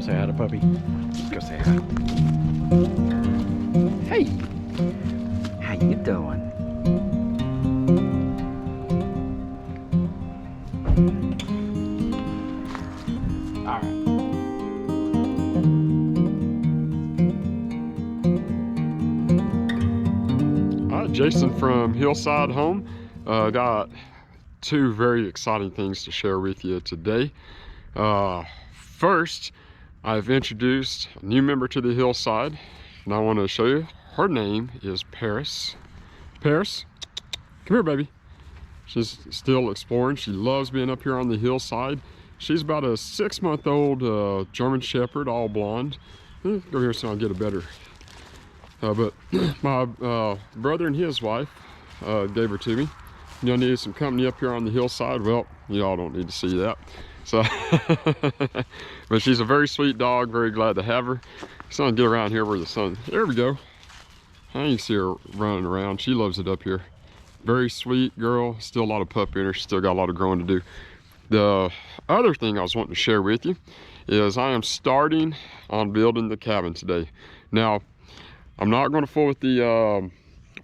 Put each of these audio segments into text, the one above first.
Go say hi to puppy. Go say hi. Hey, how you doing? All right. Jason from Hillside Home. Got two very exciting things to share with you today. First, I've introduced a new member to the Hillside, and I want to show you. Her name is Paris. Paris, come here, baby. She's still exploring. She loves being up here on the hillside. She's about a 6-month-old German Shepherd, all blonde. Go here so I'll get a better. But my brother and his wife gave her to me. You needed some company up here on the hillside. Well, y'all don't need to see that. So, but she's a very sweet dog. Very glad to have her. So I'll get around here where the sun. There we go. Now you can see her running around. She loves it up here. Very sweet girl. Still a lot of pup in her. She's still got a lot of growing to do. The other thing I was wanting to share with you is I am starting on building the cabin today. Now, I'm not going to fool with the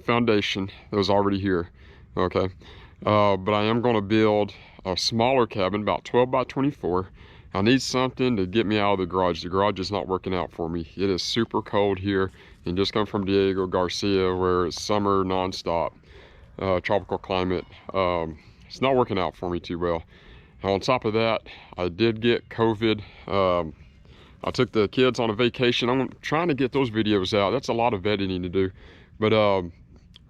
foundation that was already here, okay? But I am going to build a smaller cabin, about 12 by 24. I need something to get me out of the garage. The garage is not working out for me. It is super cold here, and just come from Diego Garcia, where it's summer nonstop, tropical climate. It's not working out for me too well. On top of that, I did get COVID. I took the kids on a vacation. I'm trying to get those videos out. That's a lot of editing to do. But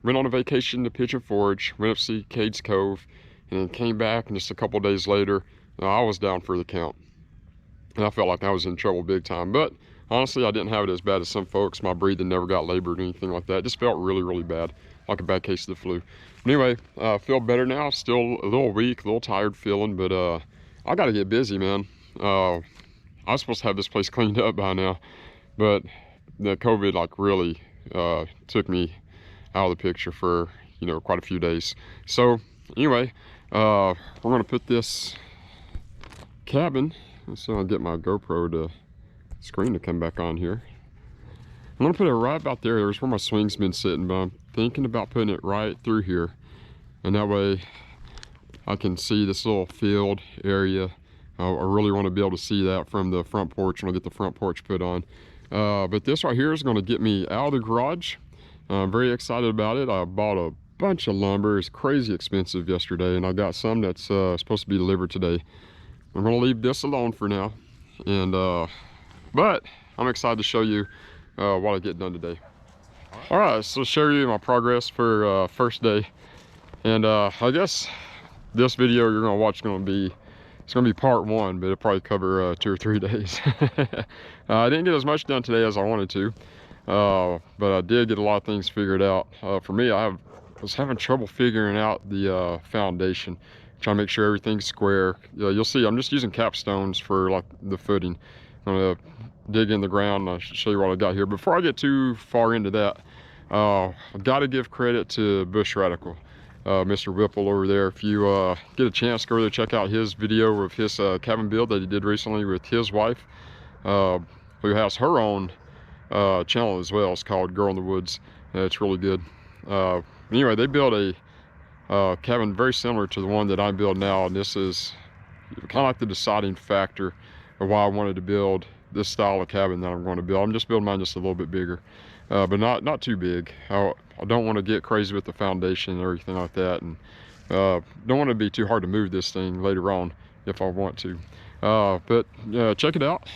went on a vacation to Pigeon Forge, went up to see Cades Cove, and then came back, and just a couple days later, I was down for the count. And I felt like I was in trouble big time. But honestly, I didn't have it as bad as some folks. My breathing never got labored or anything like that. It just felt really, really bad, like a bad case of the flu. But anyway, I feel better now. Still a little weak, a little tired feeling, but I got to get busy, man. I was supposed to have this place cleaned up by now, but the COVID like really took me out of the picture for, you know, quite a few days. So anyway, we're gonna put this cabin, so I'll get my GoPro to screen to come back on here. I'm gonna put it right about there. There's where my swing's been sitting, but I'm thinking about putting it right through here, and that way I can see this little field area. I really want to be able to see that from the front porch when I get the front porch put on. But this right here is going to get me out of the garage. I'm very excited about it. I bought a bunch of lumber. It's crazy expensive yesterday, and I got some that's supposed to be delivered today. I'm going to leave this alone for now. And but I'm excited to show you what I get done today. All right, so show you my progress for first day. And I guess this video you're going to watch is going to be, it's going to be part one, but it'll probably cover 2 or 3 days. I didn't get as much done today as I wanted to, but I did get a lot of things figured out. For me, I was having trouble figuring out the foundation, trying to make sure everything's square. You'll see, I'm just using capstones for like the footing. I'm going to dig in the ground, and I'll show you what I got here. Before I get too far into that, I've got to give credit to Bush Radical. Mr. Whipple over there. If you get a chance, go there, check out his video of his cabin build that he did recently with his wife, who has her own channel as well. It's called Girl in the Woods. It's really good. Anyway, they built a cabin very similar to the one that I build now, and this is kind of like the deciding factor of why I wanted to build this style of cabin that I'm going to build. I'm just building mine just a little bit bigger, but not too big. I don't want to get crazy with the foundation and everything like that, and don't want to be too hard to move this thing later on if I want to. But check it out.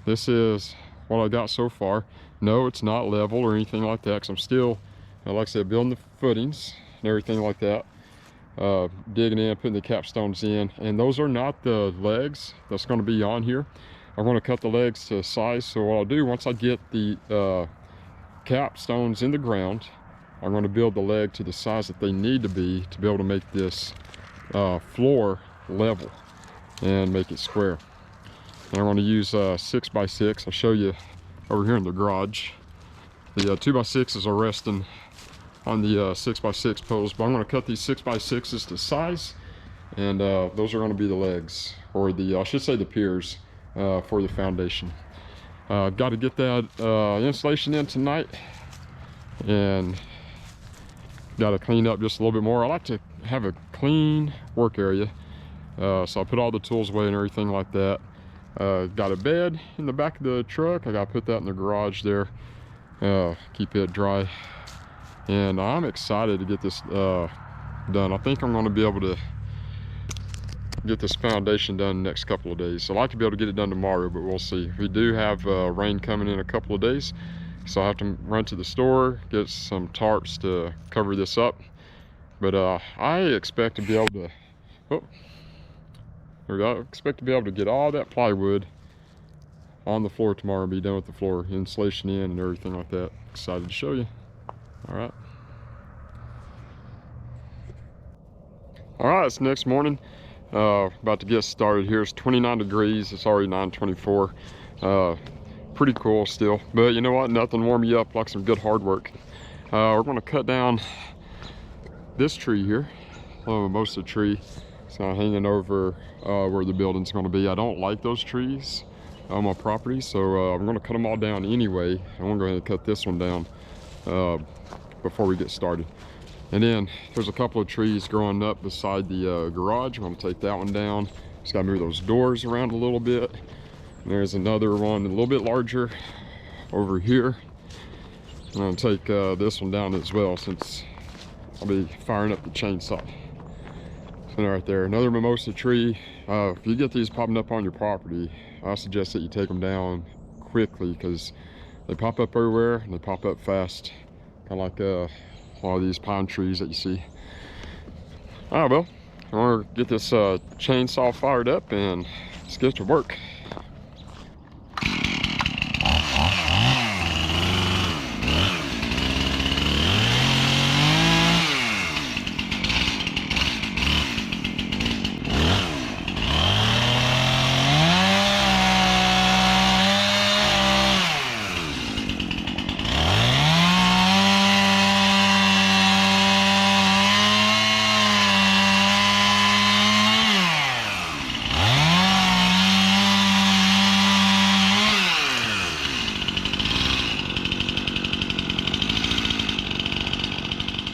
This is what I got so far. No, it's not level or anything like that, because I'm still, like I said, building the footings and everything like that. Digging in, putting the capstones in, and those are not the legs that's going to be on here. I'm going to cut the legs to size, so what I'll do once I get the capstones in the ground, I'm going to build the leg to the size that they need to be able to make this floor level and make it square. And I'm going to use 6x6. I'll show you over here in the garage. The 2x6s are resting on the 6x6 poles, but I'm going to cut these 6x6s to size, and those are going to be the legs, or the, I should say, the piers for the foundation. I've got to get that insulation in tonight, and got to clean up just a little bit more. I like to have a clean work area, so I put all the tools away and everything like that. Got a bed in the back of the truck. I got to put that in the garage there, keep it dry. And I'm excited to get this done. I think I'm going to be able to get this foundation done the next couple of days. I'd like to be able to get it done tomorrow, but we'll see. We do have rain coming in a couple of days, so I have to run to the store, get some tarps to cover this up. But I expect to be able to, I expect to be able to get all that plywood on the floor tomorrow and be done with the floor, insulation in and everything like that. Excited to show you. All right. All right, it's next morning. About to get started here. It's 29 degrees. It's already 9:24. Pretty cool still, but you know what? Nothing warm you up like some good hard work. We're going to cut down this tree here, most of the tree. It's kind of hanging over where the building's going to be. I don't like those trees on my property, so I'm going to cut them all down anyway. I'm going to go ahead and cut this one down before we get started. And then there's a couple of trees growing up beside the garage. I'm going to take that one down. Just got to move those doors around a little bit. And there's another one a little bit larger over here. I'm going to take this one down as well, since I'll be firing up the chainsaw. So right there, another mimosa tree. If you get these popping up on your property, I suggest that you take them down quickly, because they pop up everywhere and they pop up fast, kind of like a lot of these pine trees that you see. All right, well, I'm gonna get this chainsaw fired up and let's get to work.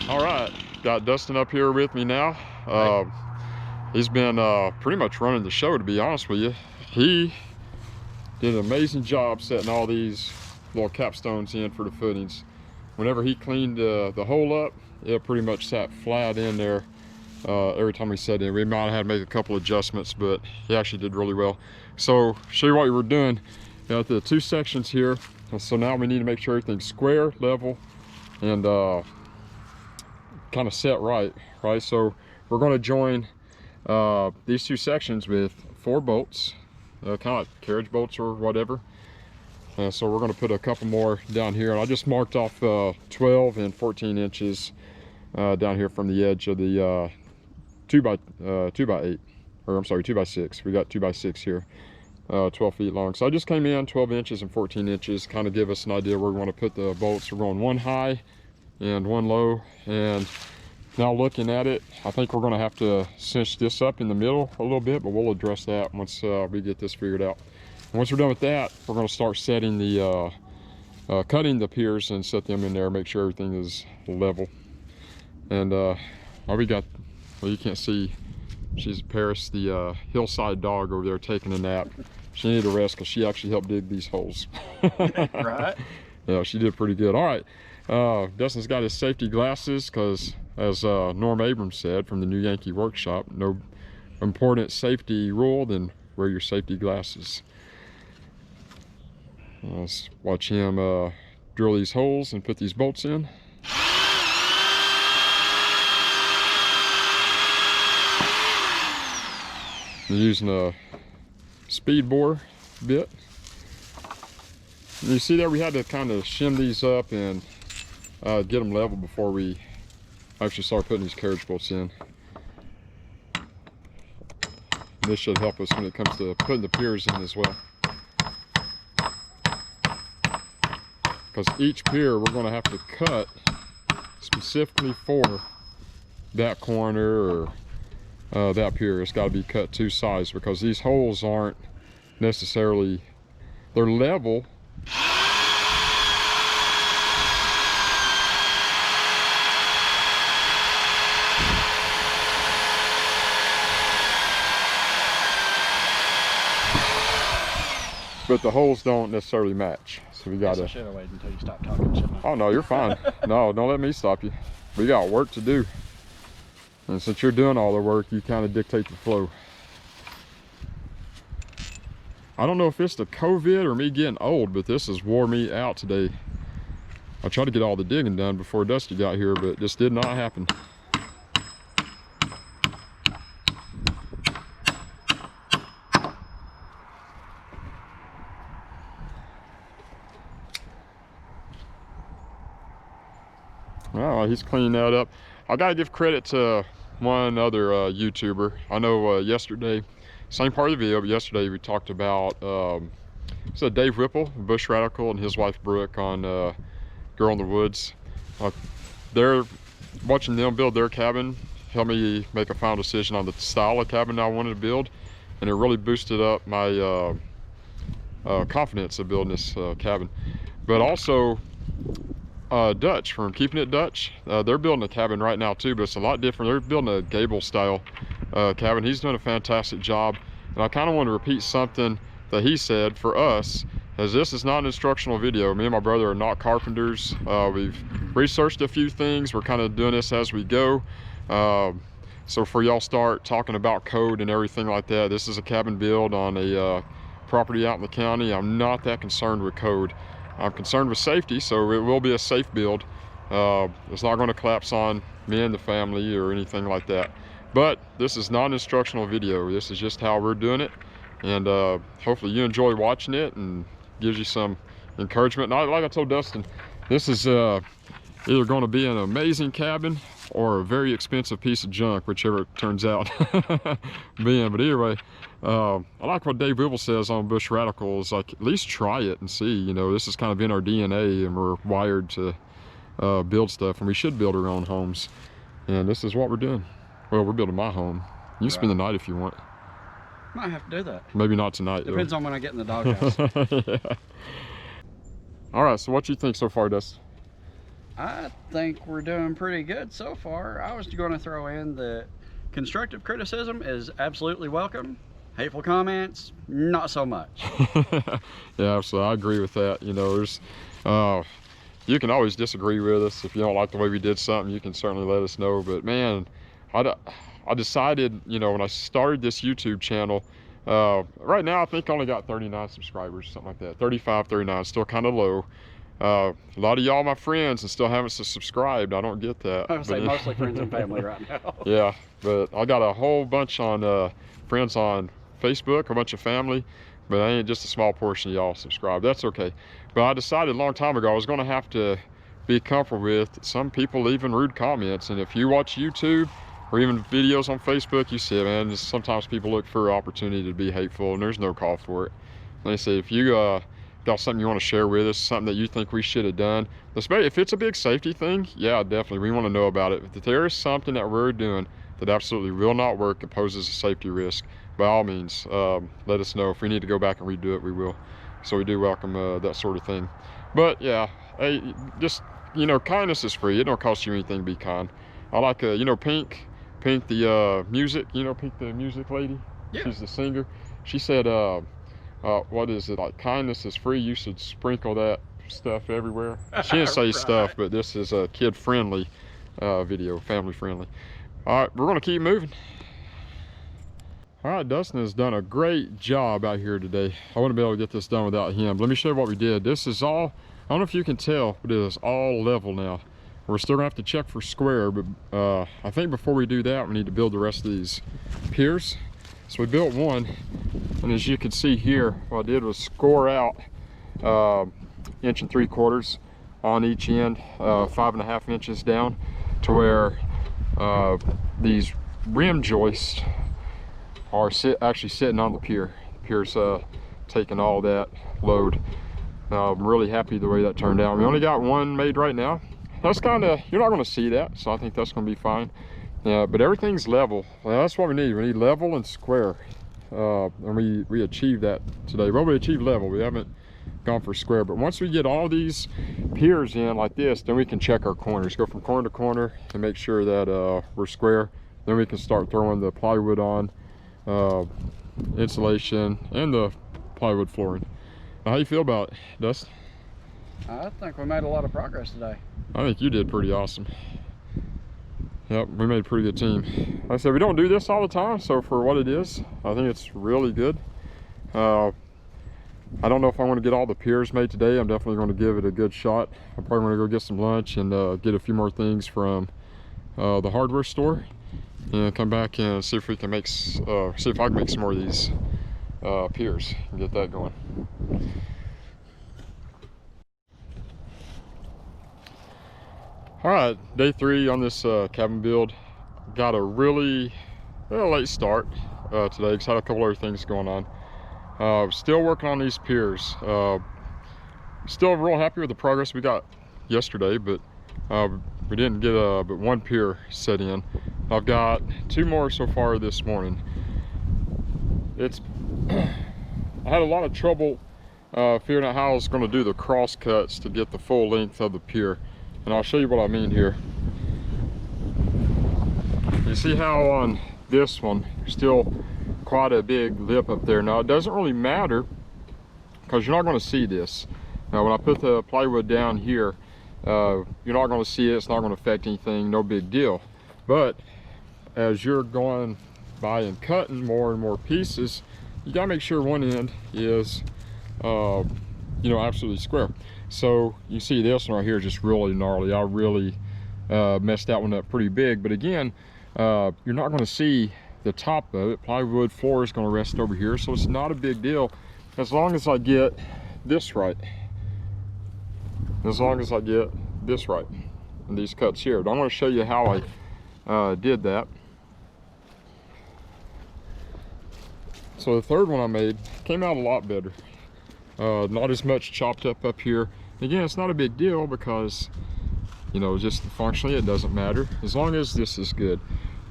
All right, got Dustin up here with me now. He's been pretty much running the show, to be honest with you. He did an amazing job setting all these little capstones in for the footings. Whenever he cleaned the hole up, it pretty much sat flat in there every time he set it. We might have had to make a couple adjustments, but he actually did really well. So show you what we were doing. Got the two sections here. So now we need to make sure everything's square, level, and kind of set right. So we're going to join these two sections with 4 bolts, kind of like carriage bolts or whatever. So we're going to put a couple more down here, and I just marked off 12 and 14 inches down here from the edge of the 2x8, or I'm sorry, 2x6. We got 2x6 here, 12 feet long. So I just came in 12 inches and 14 inches, kind of give us an idea where we want to put the bolts. We're going one high and one low, and now looking at it, I think we're going to have to cinch this up in the middle a little bit, but we'll address that once we get this figured out. And once we're done with that, we're going to start setting the cutting the piers and set them in there, make sure everything is level. And we got, well, you can't see, she's Paris, the Hillside dog over there taking a nap. She needed a rest because she actually helped dig these holes. Right. Yeah, she did pretty good. All right. Dustin's got his safety glasses because, as Norm Abrams said from the New Yankee Workshop, no important safety rule than wear your safety glasses. Let's watch him drill these holes and put these bolts in. I'm using a speed bore bit. And you see there, we had to kind of shim these up and get them level before we actually start putting these carriage bolts in. And this should help us when it comes to putting the piers in as well. Because each pier we're going to have to cut specifically for that corner or that pier. It's got to be cut 2 sides because these holes aren't necessarily, they're level. But the holes don't necessarily match. So we gotta. I should have waited until you stopped talking, shouldn't I? Oh no, you're fine. No, don't let me stop you. We got work to do. And since you're doing all the work, you kind of dictate the flow. I don't know if it's the COVID or me getting old, but this has wore me out today. I tried to get all the digging done before Dusty got here, but this did not happen. Oh, he's cleaning that up. I gotta give credit to one other YouTuber. I know yesterday, same part of the video, but yesterday we talked about Dave Whipple, Bush Radical, and his wife Brooke on Girl in the Woods. They're watching them build their cabin, helped me make a final decision on the style of cabin I wanted to build, and it really boosted up my confidence of building this cabin. But also Dutch from Keeping It Dutch, they're building a cabin right now too, but it's a lot different. They're building a gable style cabin. He's doing a fantastic job, and I kind of want to repeat something that he said for us, as this is not an instructional video. Me and my brother are not carpenters. We've researched a few things. We're kind of doing this as we go. So for y'all start talking about code and everything like that, this is a cabin build on a property out in the county. I'm not that concerned with code. I'm concerned with safety, so it will be a safe build. It's not going to collapse on me and the family or anything like that. But this is not an instructional video. This is just how we're doing it, and hopefully you enjoy watching it and gives you some encouragement. And like I told Dustin, this is either going to be an amazing cabin or a very expensive piece of junk, whichever it turns out being. But either way, I like what Dave Whipple says on Bush Radical, is like, at least try it and see. You know, this is kind of in our DNA, and we're wired to build stuff, and we should build our own homes. And this is what we're doing. Well, we're building my home. You can spend the night if you want. Might have to do that. Maybe not tonight. Depends on when I get in the doghouse. Yeah. All right, so what you think so far, Dustin? I think we're doing pretty good so far. I was going to throw in that constructive criticism is absolutely welcome. Hateful comments, not so much. Yeah, so I agree with that. You know, there's you can always disagree with us. If you don't like the way we did something, you can certainly let us know. But man, I decided, you know, when I started this YouTube channel, right now I think I only got 39 subscribers, something like that. 35, 39, still kind of low. A lot of y'all my friends and still haven't subscribed. I don't get that. I would say mostly friends and family right now. Yeah, but I got a whole bunch on friends on Facebook, a bunch of family, but I ain't just a small portion of y'all subscribe. That's okay. But I decided a long time ago I was going to have to be comfortable with some people leaving rude comments. And if you watch YouTube or even videos on Facebook, you see it, man, sometimes people look for an opportunity to be hateful, and there's no call for it. Like I say, if you got something you want to share with us, something that you think we should have done, if it's a big safety thing, yeah, definitely, we want to know about it. If there is something that we're doing that absolutely will not work and poses a safety risk, by all means, let us know. If we need to go back and redo it, we will. So we do welcome that sort of thing. But yeah, hey, just, you know, kindness is free. It don't cost you anything to be kind. I like, you know, Pink the music, you know, Pink the music lady. Yeah. She's the singer. She said, what is it, like, kindness is free, you should sprinkle that stuff everywhere. She didn't say stuff, but this is a kid-friendly video, family-friendly. All right, we're gonna keep moving. All right, Dustin has done a great job out here today. I want to be able to get this done without him. Let me show you what we did. This is all, I don't know if you can tell, but it is all level now. We're still gonna have to check for square, but I think before we do that, we need to build the rest of these piers. So we built one, and as you can see here, what I did was score out 1 3/4 inches on each end, 5.5 inches down, to where these rim joists are actually sitting on the pier. The pier's taking all that load. I'm really happy the way that turned out. We only got one made right now. That's kind of, you're not going to see that, so I think that's going to be fine. But everything's level. Well, that's what we need. We need level and square. and we achieved that today. Well, we achieved level. We haven't gone for square, but once we get all these piers in like this, then we can check our corners, go from corner to corner and make sure that we're square. Then we can start throwing the plywood on, insulation, and the plywood flooring. Now, how you feel about it, Dust? I think we made a lot of progress today. I think you did pretty awesome. Yep, we made a pretty good team. Like I said, we don't do this all the time, so for what it is, I think it's really good. I don't know if I want to get all the piers made today. I'm definitely going to give it a good shot. I'm probably going to go get some lunch and get a few more things from the hardware store, and come back and see if we can make, see if I can make some more of these piers and get that going. All right, day 3 on this cabin build. Got a really late start today because I had a couple other things going on. Still working on these piers. Still real happy with the progress we got yesterday, but we didn't get but one pier set in. I've got 2 more so far this morning. It's I had a lot of trouble figuring out how I was going to do the cross cuts to get the full length of the pier, and I'll show you what I mean here. You see how on this one there's still quite a big lip up there. Now it doesn't really matter because you're not going to see this. Now when I put the plywood down here, you're not going to see it. It's not going to affect anything, no big deal. But as you're going by and cutting more and more pieces, you got to make sure one end is you know, absolutely square. So you see this one right here is just really gnarly. I really messed that one up pretty big. But again, you're not going to see the top of it. Plywood floor is going to rest over here, so it's not a big deal as long as I get this right. As long as I get this right and these cuts here. But I'm going to show you how I did that. So the third one I made came out a lot better. Not as much chopped up here. Again, it's not a big deal because, you know, just functionally it doesn't matter as long as this is good.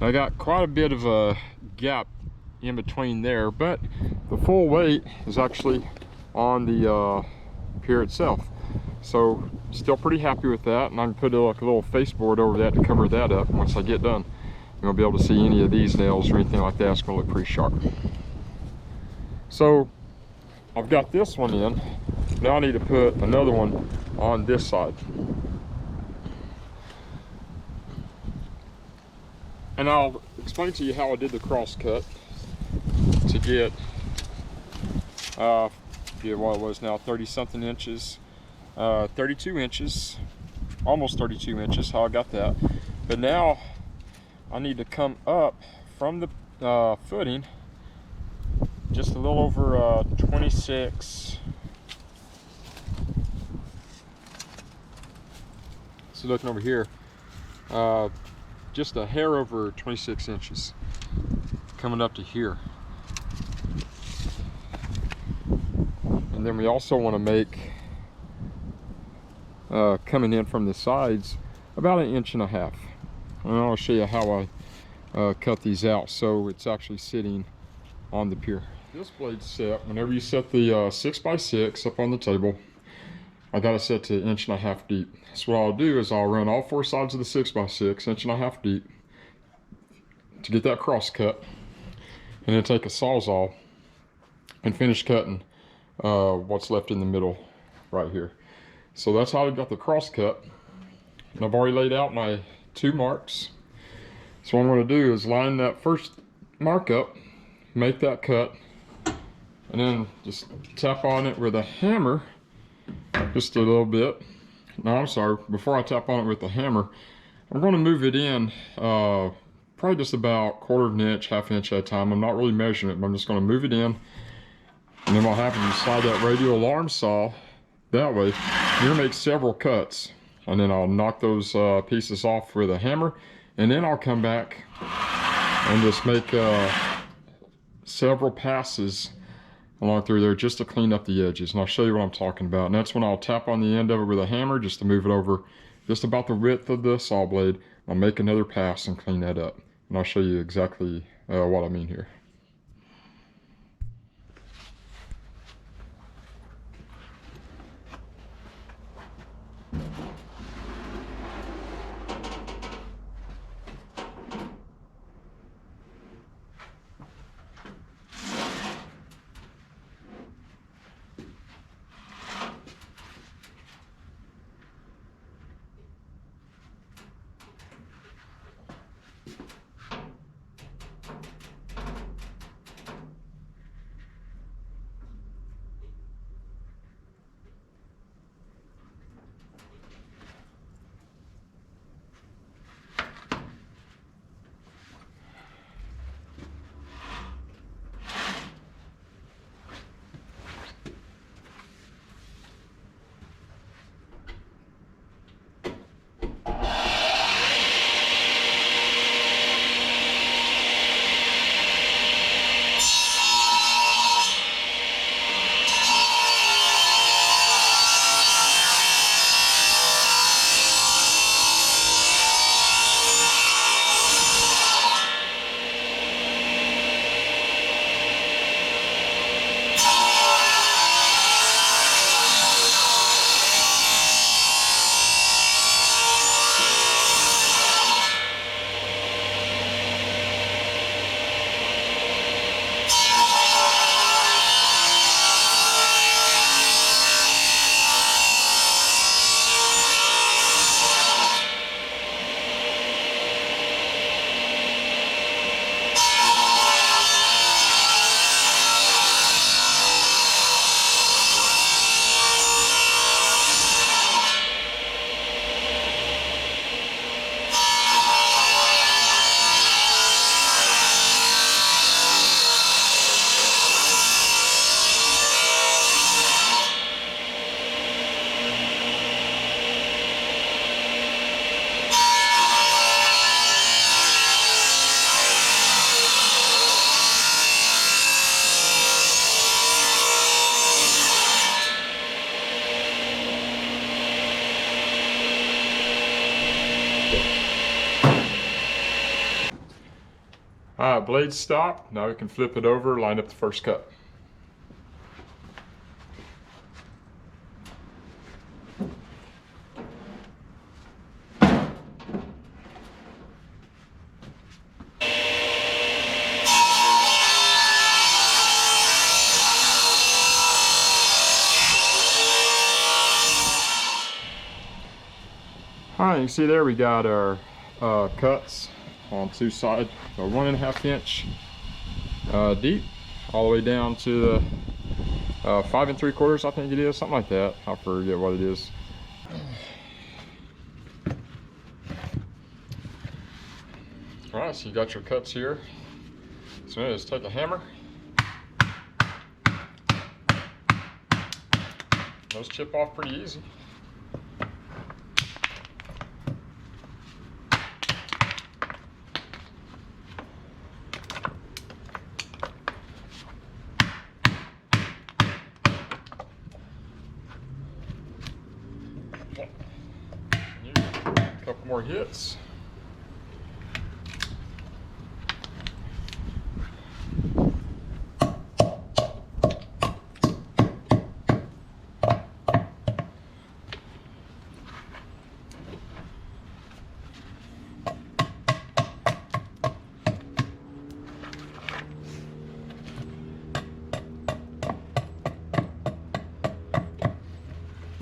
I got quite a bit of a gap in between there, but the full weight is actually on the pier itself. So still pretty happy with that, and I can put like a little faceboard over that to cover that up. Once I get done, you won't be able to see any of these nails or anything like that. It's going to look pretty sharp. So I've got this one in. Now I need to put another one on this side. And I'll explain to you how I did the cross cut to get, what it was now, 30 something inches, 32 inches, almost 32 inches, how I got that. But now I need to come up from the footing just a little over 26. So looking over here, just a hair over 26 inches coming up to here. And then we also want to make coming in from the sides about 1.5 inches. And I'll show you how I cut these out so it's actually sitting on the pier. This blade's set, whenever you set the 6x6 up on the table, I got it set to 1.5 inches deep. So what I'll do is I'll run all 4 sides of the 6x6 1.5 inches deep to get that cross cut, and then take a Sawzall and finish cutting what's left in the middle right here. So that's how I got the cross cut. And I've already laid out my 2 marks. So what I'm going to do is line that first mark up, make that cut, and then just tap on it with a hammer just a little bit. No, I'm sorry, before I tap on it with the hammer, I'm going to move it in probably just about 1/4 inch, 1/2 inch at a time. I'm not really measuring it, but I'm just going to move it in. And then what happens is slide that radial alarm saw that way. You're going to make several cuts, and then I'll knock those pieces off with a hammer, and then I'll come back and just make several passes along through there just to clean up the edges. And I'll show you what I'm talking about. And that's when I'll tap on the end of it with a hammer just to move it over just about the width of the saw blade. I'll make another pass and clean that up. And I'll show you exactly what I mean here. All right, blade stopped. Now we can flip it over, line up the first cut. All right, you can see there we got our cuts on two sides, 1.5 inch deep, all the way down to the 5 3/4, I think it is, something like that. I forget what it is. All right, so you got your cuts here. So now just take a hammer. Those chip off pretty easy. A couple more hits.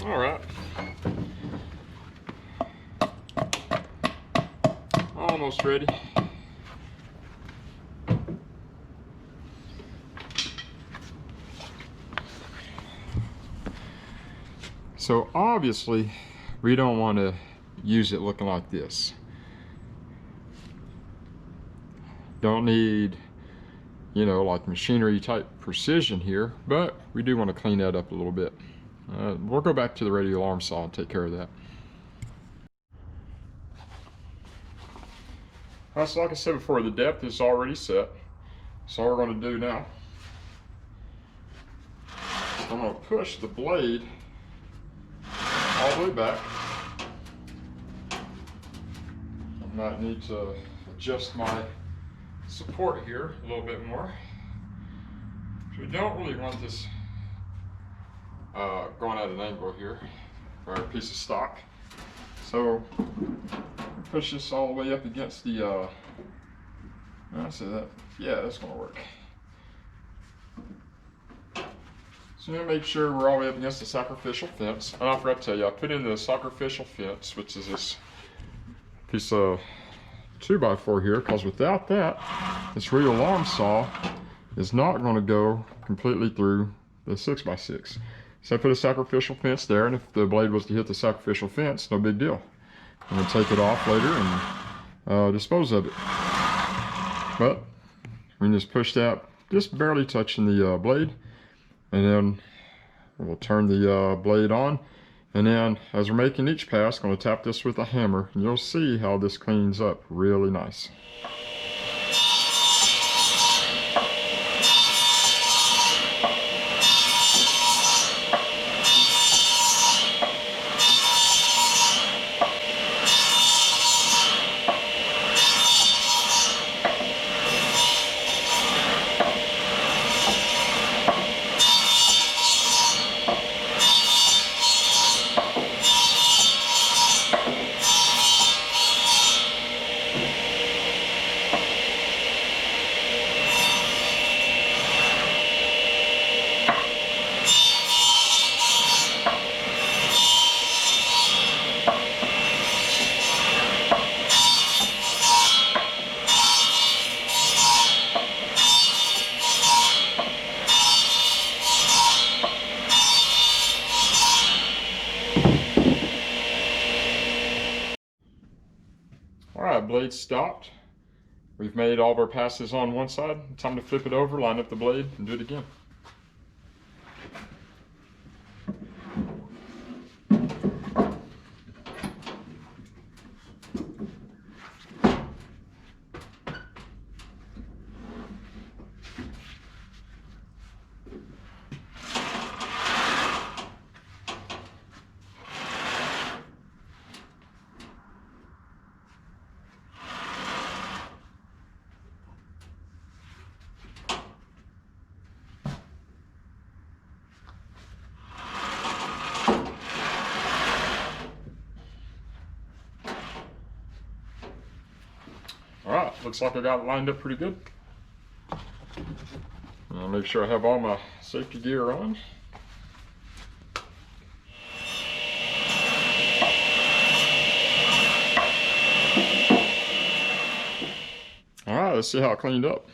All right. Almost ready. So obviously we don't want to use it looking like this. Don't need, you know, like machinery type precision here, but we do want to clean that up a little bit. We'll go back to the radial arm saw and take care of that. So like I said before, the depth is already set. So what we're going to do now, I'm going to push the blade all the way back. I might need to adjust my support here a little bit more. So we don't really want this going at an angle here, or a piece of stock. So push this all the way up against the, I say that, yeah, that's gonna work. So I'm gonna make sure we're all the way up against the sacrificial fence. And I forgot to tell you, I put in the sacrificial fence, which is this piece of 2x4 here, because without that, this radial arm saw is not gonna go completely through the 6x6. So I put a sacrificial fence there, and if the blade was to hit the sacrificial fence, no big deal. I'm gonna take it off later and dispose of it. But we can just push that, just barely touching the blade, and then we'll turn the blade on. And then as we're making each pass, I'm gonna tap this with a hammer, and you'll see how this cleans up really nice. Alright, blade stopped. We've made all of our passes on one side. Time to flip it over, line up the blade, and do it again. looks like I got it lined up pretty good. I'll make sure I have all my safety gear on. All right, let's see how it cleaned up.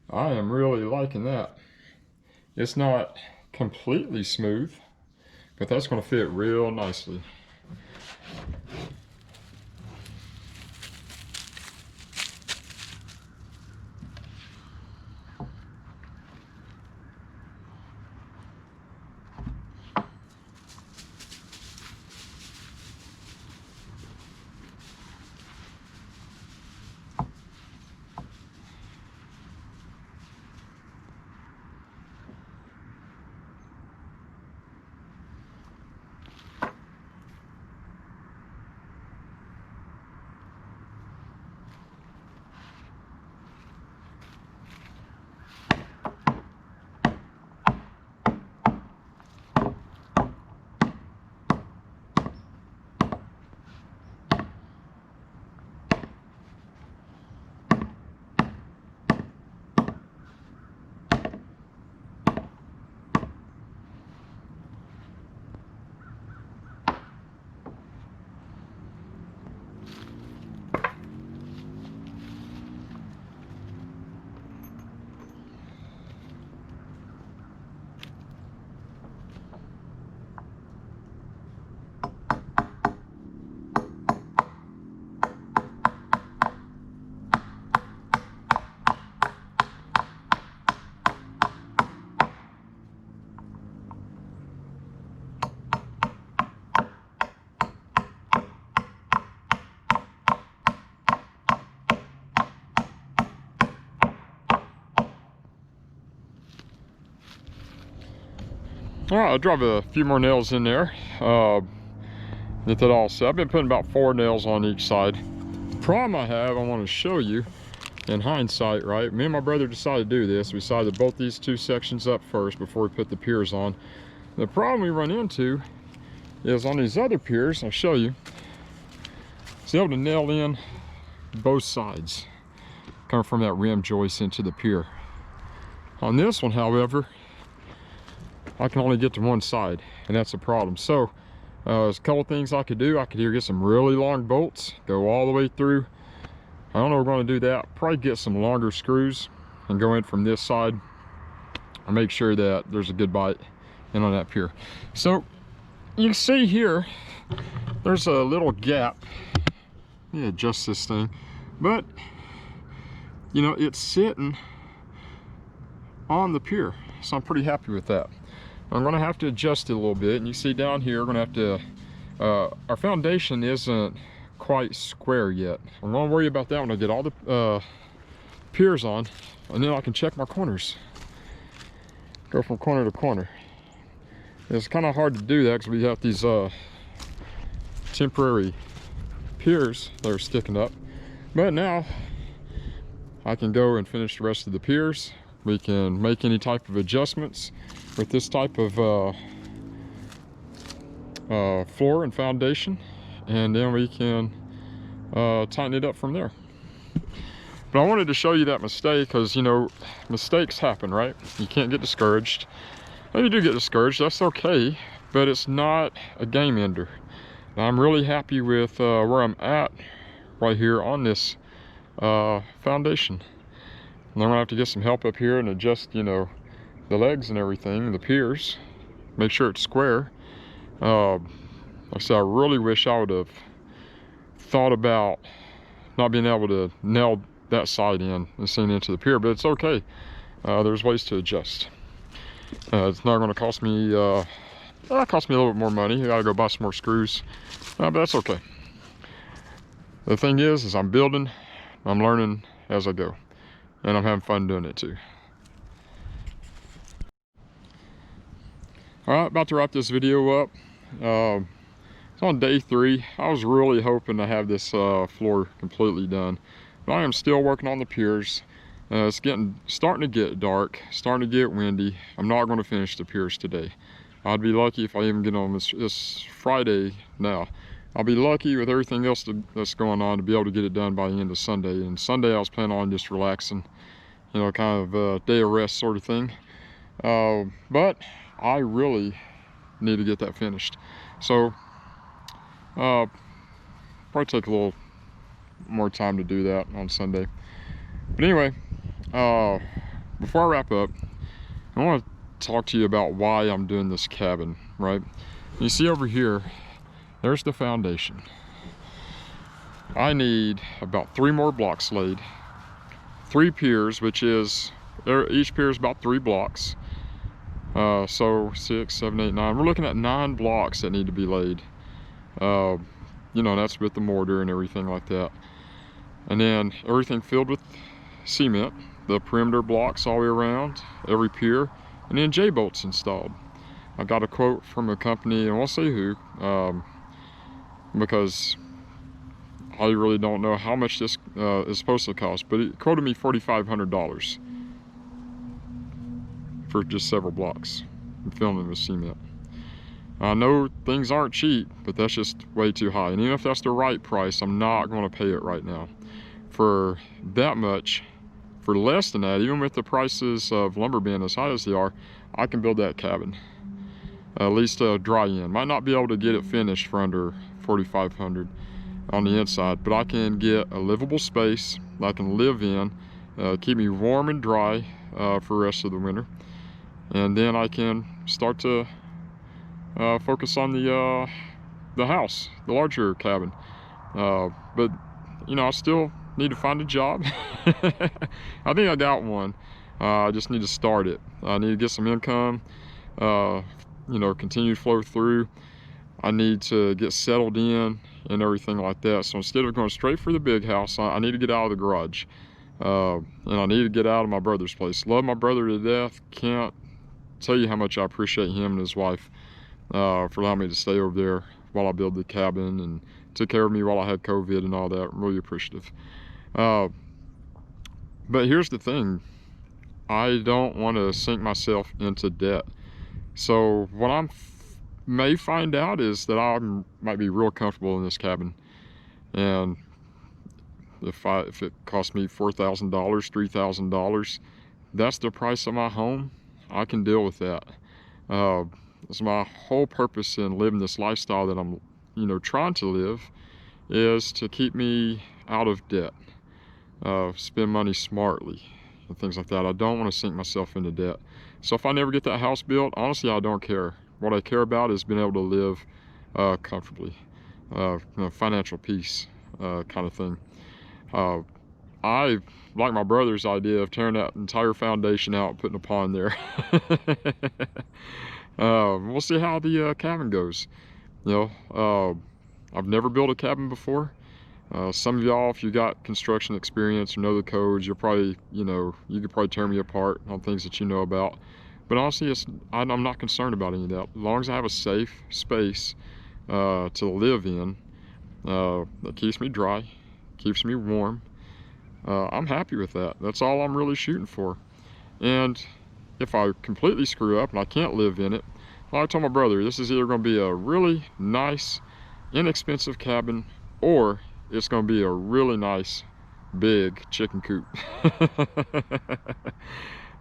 I am really liking that. It's not completely smooth, but that's going to fit real nicely. All right, I'll drive a few more nails in there. Get that all set. I've been putting about 4 nails on each side. The problem I want to show you in hindsight, right? Me and my brother decided to do this. We decided to bolt these 2 sections up first before we put the piers on. The problem we run into is on these other piers, I'll show you, it's able to nail in both sides, coming from that rim joist into the pier. On this one, however, I can only get to one side, and that's a problem. So there's a couple things I could do. I could either get some really long bolts, go all the way through. I don't know if we're going to do that. Probably get some longer screws and go in from this side and make sure that there's a good bite in on that pier. So you can see here, there's a little gap. Let me adjust this thing. But, you know, it's sitting on the pier, so I'm pretty happy with that. I'm going to have to adjust it a little bit, and you see down here, we're going to have to, our foundation isn't quite square yet. I'm going to worry about that when I get all the piers on, and then I can check my corners. Go from corner to corner. It's kind of hard to do that because we have these temporary piers that are sticking up. But now, I can go and finish the rest of the piers. We can make any type of adjustments with this type of floor and foundation, and then we can tighten it up from there. But I wanted to show you that mistake because, you know, mistakes happen, right? You can't get discouraged. If you do get discouraged, that's okay, but it's not a game ender. And I'm really happy with where I'm at right here on this foundation. And I'm gonna have to get some help up here and adjust, you know, the legs and everything, the piers, make sure it's square. Like I said, I really wish I would have thought about not being able to nail that side in and send into the pier, but it's okay. There's ways to adjust. It's not going to cost me, cost me a little bit more money. I gotta go buy some more screws, but that's okay. The thing is I'm building, I'm learning as I go, and I'm having fun doing it too. All right, about to wrap this video up. It's on day 3. I was really hoping to have this floor completely done, but I am still working on the piers. It's starting to get dark, starting to get windy. I'm not going to finish the piers today. I'd be lucky if I even get on this Friday now. I'll be lucky with everything else that's going on to be able to get it done by the end of Sunday. And Sunday I was planning on just relaxing, you know, kind of a day of rest sort of thing. But I really need to get that finished. So probably take a little more time to do that on Sunday. But anyway, before I wrap up, I want to talk to you about why I'm doing this cabin, right? You see over here, there's the foundation. I need about 3 more blocks laid, 3 piers, which is, each pier is about 3 blocks. So 6, 7, 8, 9. We're looking at 9 blocks that need to be laid. You know, that's with the mortar and everything like that. And then everything filled with cement, the perimeter blocks all the way around, every pier, and then J-bolts installed. I got a quote from a company, and I won't say who, because I really don't know how much this is supposed to cost, but it quoted me $4,500 for just several blocks and filling with cement. I know things aren't cheap, but that's just way too high. And even if that's the right price, I'm not going to pay it right now. For that much, for less than that, even with the prices of lumber being as high as they are, I can build that cabin. At least a dry in. Might not be able to get it finished for under $4,500 on the inside, but I can get a livable space I can live in, keep me warm and dry for the rest of the winter. And then I can start to focus on the house, the larger cabin. But you know, I still need to find a job. I think I got one. I just need to start it. I need to get some income, you know, continue to flow through. I need to get settled in and everything like that. So instead of going straight for the big house, I need to get out of the garage. And I need to get out of my brother's place. Love my brother to death. Can't tell you how much I appreciate him and his wife for allowing me to stay over there while I build the cabin and took care of me while I had COVID and all that. I'm really appreciative. But here's the thing. I don't want to sink myself into debt. So what I may find out is that I might be real comfortable in this cabin. And if it costs me $4,000, $3,000, that's the price of my home, I can deal with that. That's my whole purpose in living this lifestyle that I'm, you know, trying to live, is to keep me out of debt, spend money smartly and things like that. I don't want to sink myself into debt. So if I never get that house built, honestly, I don't care. What I care about is being able to live comfortably, you know, financial peace kind of thing. I like my brother's idea of tearing that entire foundation out and putting a pond there. We'll see how the cabin goes. You know, I've never built a cabin before. Some of y'all, if you got construction experience or know the codes, you're probably, you know, you could probably tear me apart on things that you know about. But honestly, I'm not concerned about any of that. As long as I have a safe space to live in that keeps me dry, keeps me warm, I'm happy with that. That's all I'm really shooting for. And if I completely screw up and I can't live in it, well, I told my brother, this is either going to be a really nice, inexpensive cabin, or it's going to be a really nice, big chicken coop.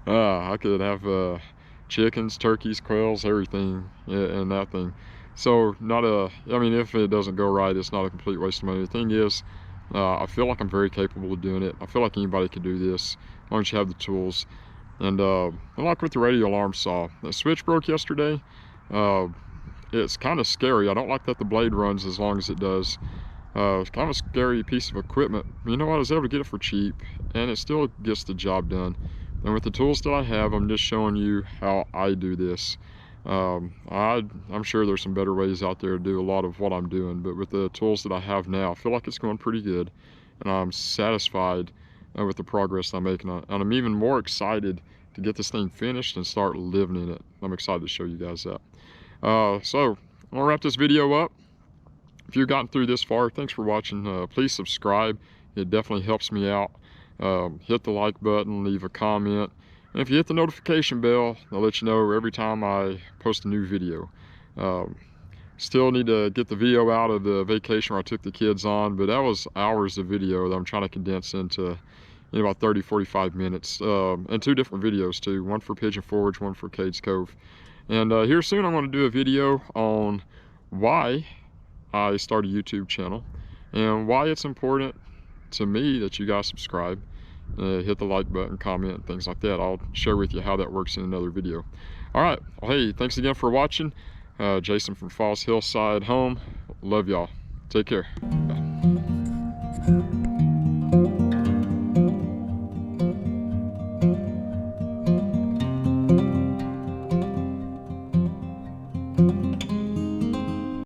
I could have chickens, turkeys, quails, everything in that thing. So I mean, if it doesn't go right, it's not a complete waste of money. The thing is, I feel like I'm very capable of doing it. I feel like anybody could do this, as long as you have the tools. And like with the radio alarm saw, the switch broke yesterday. It's kind of scary. I don't like that the blade runs as long as it does. It's kind of a scary piece of equipment. You know what? I was able to get it for cheap, and it still gets the job done. And with the tools that I have, I'm just showing you how I do this. I'm sure there's some better ways out there to do a lot of what I'm doing, but with the tools that I have now, I feel like it's going pretty good, and I'm satisfied with the progress I'm making. And I'm even more excited to get this thing finished and start living in it. I'm excited to show you guys that. So I'm gonna wrap this video up. If you've gotten through this far, thanks for watching. Please subscribe. It definitely helps me out. Hit the like button, leave a comment. And if you hit the notification bell, I'll let you know every time I post a new video. Still need to get the video out of the vacation where I took the kids on, but that was hours of video that I'm trying to condense into about 30-45 minutes, and 2 different videos too, one for Pigeon Forge, one for Cades Cove. And here soon I'm going to do a video on why I started a YouTube channel and why it's important to me that you guys subscribe, hit the like button, comment, things like that. I'll share with you how that works in another video. All right, well, hey, thanks again for watching. Jason from Falls Hillside home. Love y'all. Take care. Bye.